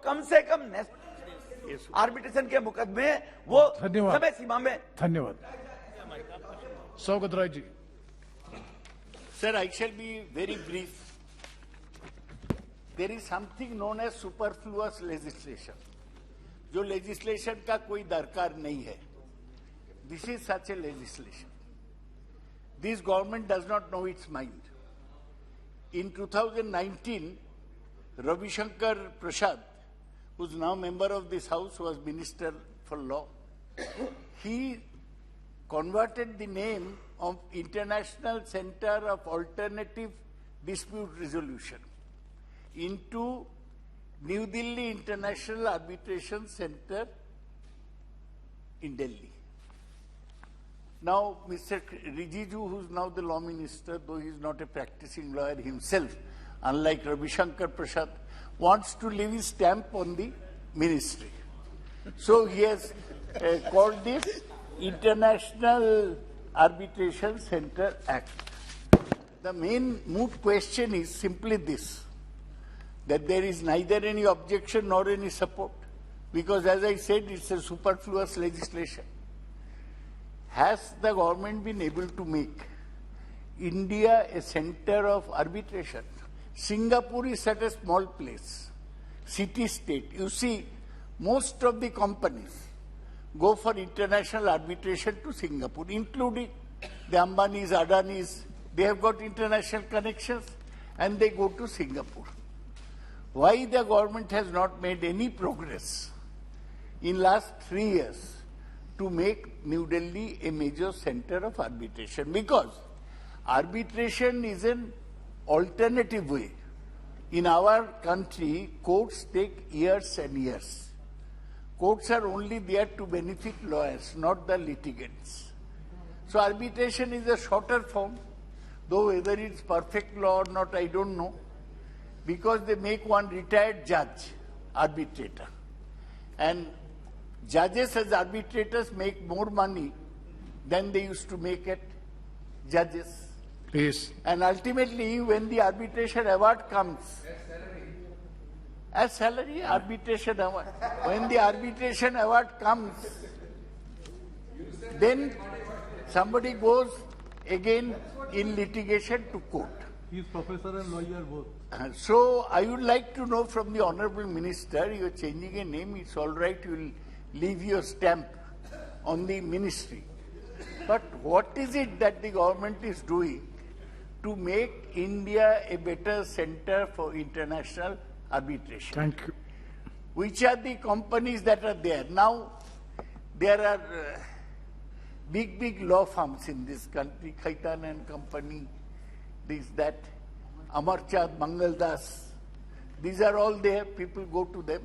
कम से कम आर्बिट्रेशन के मुकदमे वो समय सीमा में। धन्यवाद। Saugata Rai ji. Sir, I shall be very brief. There is something known as superfluous legislation. जो legislation का कोई दरकार नहीं है. This is such a legislation. This government does not know its mind. In 2019, Ravi Shankar Prasad, who is now member of this house, was Minister for Law, he converted the name of International Center of Alternative Dispute Resolution into New Delhi International Arbitration Center in Delhi. Now, Mr. Rijiju, who is now the law minister, though he is not a practicing lawyer himself, unlike Ravi Shankar Prasad, wants to leave his stamp on the ministry. So he has called this International Arbitration Center Act. The main moot question is simply this, that there is neither any objection nor any support, because as I said, it's a superfluous legislation. Has the government been able to make India a center of arbitration? Singapore is such a small place, city-state. You see, most of the companies go for international arbitration to Singapore, including the Ambanis, Adanis. They have got international connections and they go to Singapore. Why the government has not made any progress in last 3 years to make New Delhi a major center of arbitration? Because arbitration is an alternative way. In our country, courts take years and years. Courts are only there to benefit lawyers, not the litigants. So arbitration is a shorter form, though whether it's perfect law or not, I don't know, because they make one retired judge arbitrator. And judges as arbitrators make more money than they used to make at judges. Please. And ultimately, when the arbitration award comes, as salary, arbitration award. When the arbitration award comes, then somebody goes again in litigation to court. He is professor and lawyer both. So I would like to know from the Honorable Minister, you are changing a name, it's all right, you will leave your stamp on the ministry. But what is it that the government is doing to make India a better center for international arbitration? Thank you. Which are the companies that are there? Now, there are big law firms in this country, Khaitan and Company, this, that, Amarchand, Mangaldas. These are all there, people go to them.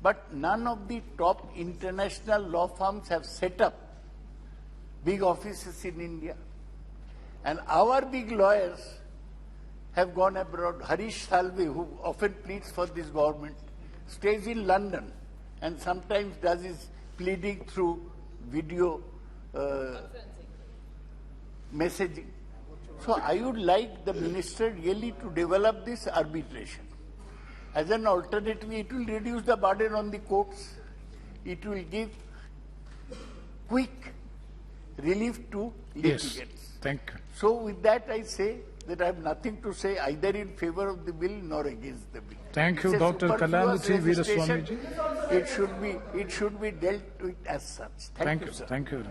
But none of the top international law firms have set up big offices in India. And our big lawyers have gone abroad. Harish Salve, who often pleads for this government, stays in London and sometimes does his pleading through video messaging. So I would like the minister really to develop this arbitration. As an alternative, it will reduce the burden on the courts. It will give quick relief to litigants. Yes. Thank you. So with that I say that I have nothing to say either in favor of the bill nor against the bill. Thank you, It's a Dr. superfluous Kalyanidhi legislation. Veeraswamy ji. It should be dealt with as such. Thank you, sir. Thank you.